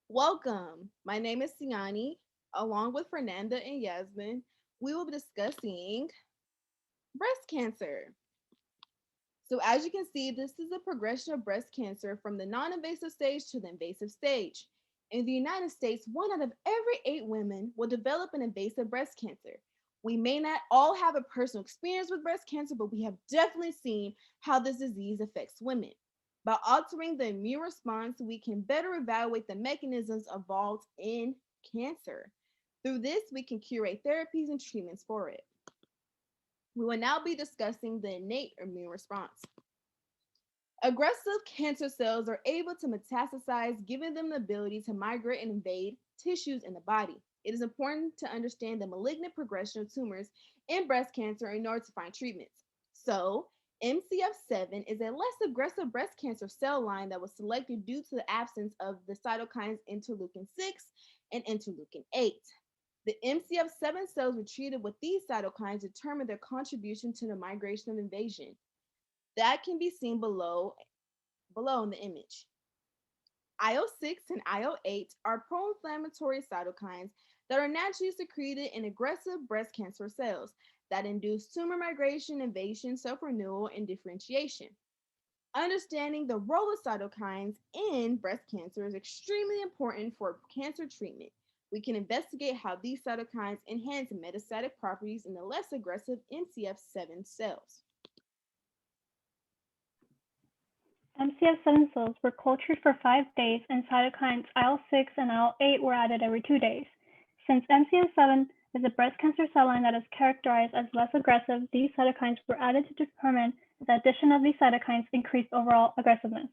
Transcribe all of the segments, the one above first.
Welcome. My name is Siani. Along with Fernanda and Yasmin, we will be discussing breast cancer. So, as you can see, this is a progression of breast cancer from the non invasive stage to the invasive stage. In the United States, one out of every eight women will develop an invasive breast cancer. We may not all have a personal experience with breast cancer, but we have definitely seen how this disease affects women. By altering the immune response, we can better evaluate the mechanisms involved in cancer. Through this, we can curate therapies and treatments for it. We will now be discussing the innate immune response. Aggressive cancer cells are able to metastasize, giving them the ability to migrate and invade tissues in the body. It is important to understand the malignant progression of tumors in breast cancer in order to find treatments. So, MCF7 is a less aggressive breast cancer cell line that was selected due to the absence of the cytokines interleukin 6 and interleukin 8. The MCF7 cells were treated with these cytokines determine their contribution to the migration of invasion. That can be seen below in the image. IL-6 and IL-8 are pro-inflammatory cytokines that are naturally secreted in aggressive breast cancer cells that induce tumor migration, invasion, self-renewal, and differentiation. Understanding the role of cytokines in breast cancer is extremely important for cancer treatment. We can investigate how these cytokines enhance metastatic properties in the less aggressive MCF7 cells. MCF7 cells were cultured for 5 days and cytokines IL-6 and IL-8 were added every 2 days. Since MCF7 is a breast cancer cell line that is characterized as less aggressive, these cytokines were added to determine if the addition of these cytokines increased overall aggressiveness.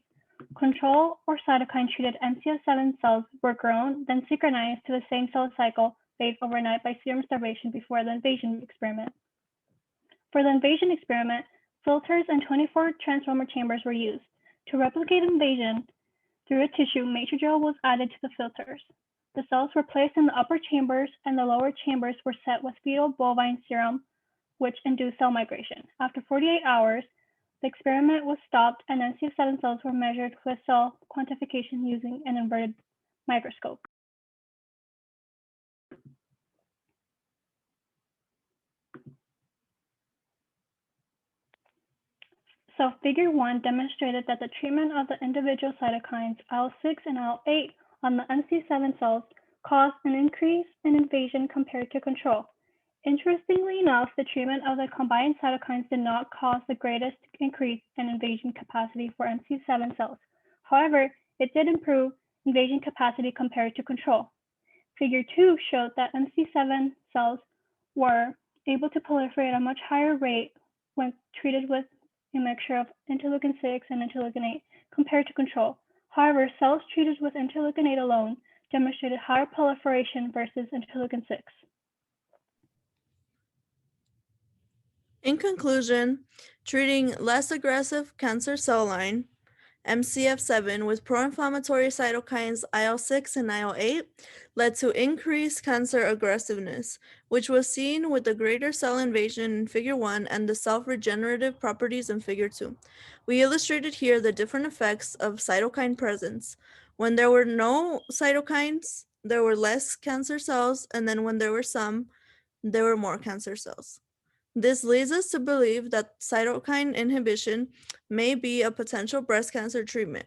Control or cytokine-treated MCF7 cells were grown, then synchronized to the same cell cycle phase overnight by serum starvation before the invasion experiment. For the invasion experiment, filters and 24 transformer chambers were used. To replicate invasion through a tissue, matrigel was added to the filters. The cells were placed in the upper chambers and the lower chambers were set with fetal bovine serum, which induced cell migration. After 48 hours, the experiment was stopped and MCF7 cells were measured with cell quantification using an inverted microscope. So figure 1 demonstrated that the treatment of the individual cytokines IL-6 and IL-8 on the MC7 cells caused an increase in invasion compared to control. Interestingly enough, the treatment of the combined cytokines did not cause the greatest increase in invasion capacity for MC7 cells. However, it did improve invasion capacity compared to control. Figure 2 showed that MC7 cells were able to proliferate at a much higher rate when treated with a mixture of interleukin 6 and interleukin 8 compared to control. However, cells treated with interleukin 8 alone demonstrated higher proliferation versus interleukin 6. In conclusion, treating less aggressive cancer cell line, MCF7, with pro-inflammatory cytokines IL-6 and IL-8 led to increased cancer aggressiveness, which was seen with the greater cell invasion in Figure 1 and the self-regenerative properties in Figure 2. We illustrated here the different effects of cytokine presence. When there were no cytokines, there were less cancer cells, and then when there were some, there were more cancer cells. This leads us to believe that cytokine inhibition may be a potential breast cancer treatment.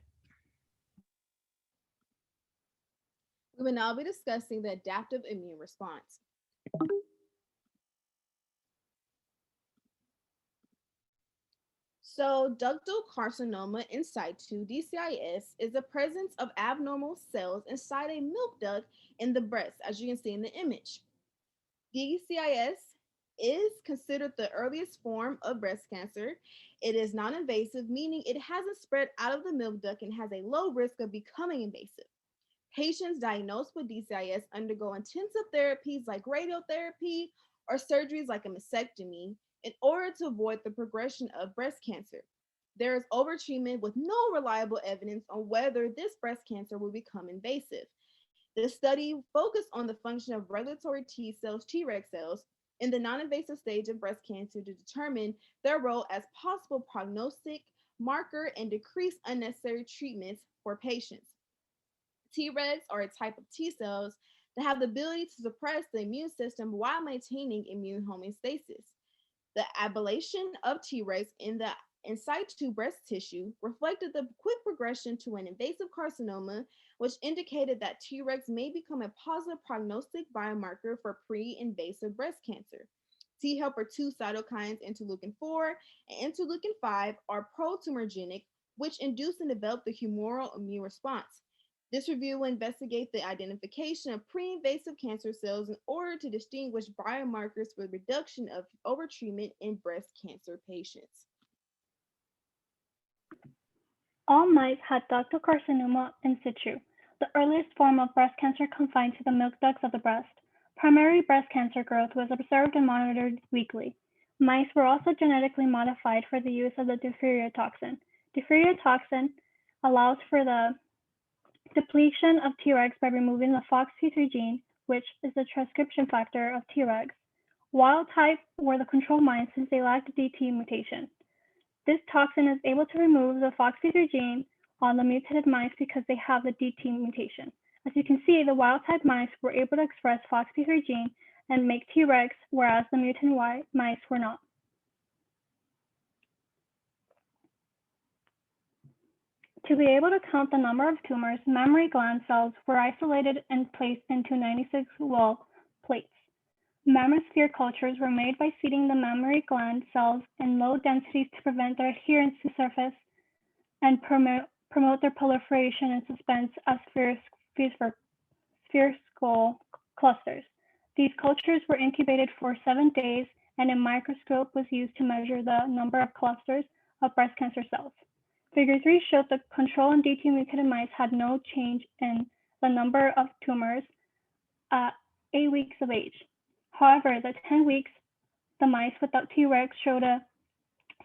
We will now be discussing the adaptive immune response. So, ductal carcinoma in situ, DCIS, is the presence of abnormal cells inside a milk duct in the breast, as you can see in the image. DCIS is considered the earliest form of breast cancer. It is non invasive, meaning it hasn't spread out of the milk duct and has a low risk of becoming invasive. Patients diagnosed with DCIS undergo intensive therapies like radiotherapy or surgeries like a mastectomy in order to avoid the progression of breast cancer. There is overtreatment with no reliable evidence on whether this breast cancer will become invasive. The study focused on the function of regulatory T cells, Treg cells, in the non-invasive stage of breast cancer to determine their role as possible prognostic marker and decrease unnecessary treatments for patients. Tregs are a type of T cells that have the ability to suppress the immune system while maintaining immune homeostasis. The ablation of Tregs in the in situ breast tissue reflected the quick progression to an invasive carcinoma, which indicated that Tregs may become a positive prognostic biomarker for pre-invasive breast cancer. T helper 2 cytokines interleukin 4 and interleukin 5 are pro-tumorigenic, which induce and develop the humoral immune response. This review will investigate the identification of pre-invasive cancer cells in order to distinguish biomarkers for the reduction of overtreatment in breast cancer patients. All mice had ductal carcinoma in situ, the earliest form of breast cancer confined to the milk ducts of the breast. Primary breast cancer growth was observed and monitored weekly. Mice were also genetically modified for the use of the diphtheria toxin. Diphtheria toxin allows for the depletion of Tregs by removing the FOXP3 gene, which is the transcription factor of Tregs. Wild type were the control mice since they lacked the DT mutation. This toxin is able to remove the FOXP3 gene on the mutated mice because they have the DT mutation. As you can see, the wild-type mice were able to express FOXP3 gene and make Tregs, whereas the mutant mice were not. To be able to count the number of tumors, mammary gland cells were isolated and placed into 96 wall plates. Mammosphere cultures were made by seeding the mammary gland cells in low densities to prevent their adherence to surface and promote their proliferation and suspense as spherical clusters. These cultures were incubated for 7 days, and a microscope was used to measure the number of clusters of breast cancer cells. Figure 3 showed the control and DT mutated mice had no change in the number of tumors at 8 weeks of age. However, at 10 weeks, the mice without Tregs showed a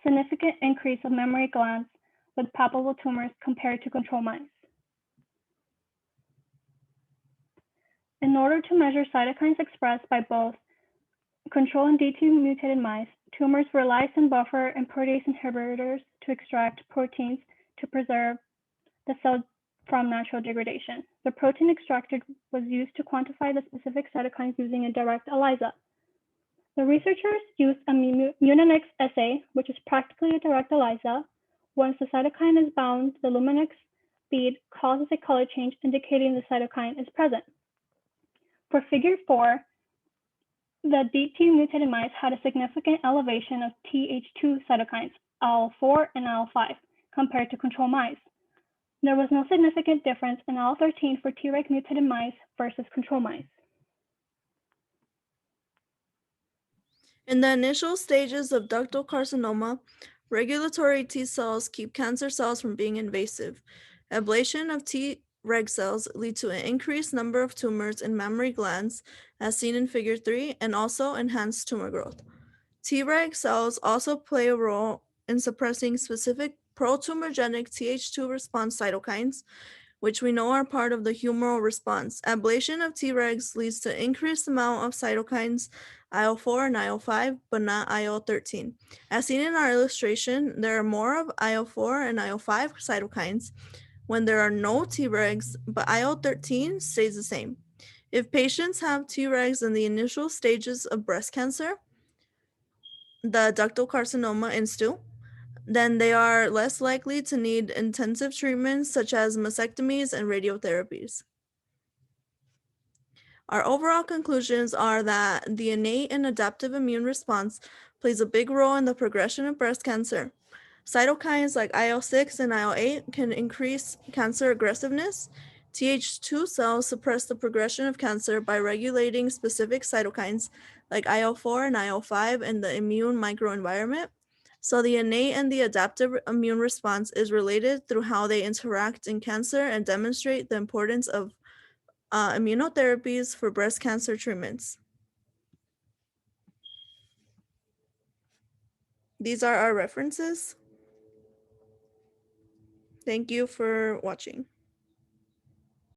significant increase of mammary glands with palpable tumors compared to control mice. In order to measure cytokines expressed by both control and DT mutated mice, tumors were lysine buffer and protease inhibitors to extract proteins to preserve the cell from natural degradation. The protein extracted was used to quantify the specific cytokines using a direct ELISA. The researchers used a Muninix assay, which is practically a direct ELISA. Once the cytokine is bound, the Luminix bead causes a color change indicating the cytokine is present. For figure 4, the DT mutated mice had a significant elevation of Th2 cytokines, IL-4 and IL-5, compared to control mice. There was no significant difference in IL-13 for Treg mutated mice versus control mice. In the initial stages of ductal carcinoma, regulatory T cells keep cancer cells from being invasive. Ablation of Treg cells lead to an increased number of tumors in mammary glands, as seen in figure 3, and also enhanced tumor growth. Treg cells also play a role in suppressing specific pro-tumorigenic Th2 response cytokines, which we know are part of the humoral response. Ablation of Tregs leads to increased amount of cytokines IL-4 and IL-5, but not IL-13. As seen in our illustration, there are more of IL-4 and IL-5 cytokines when there are no Tregs, but IL-13 stays the same. If patients have Tregs in the initial stages of breast cancer, the ductal carcinoma in stew, then they are less likely to need intensive treatments such as mastectomies and radiotherapies. Our overall conclusions are that the innate and adaptive immune response plays a big role in the progression of breast cancer. Cytokines like IL-6 and IL-8 can increase cancer aggressiveness. Th2 cells suppress the progression of cancer by regulating specific cytokines like IL-4 and IL-5 in the immune microenvironment. So the innate and the adaptive immune response is related through how they interact in cancer and demonstrate the importance of immunotherapies for breast cancer treatments. These are our references. Thank you for watching.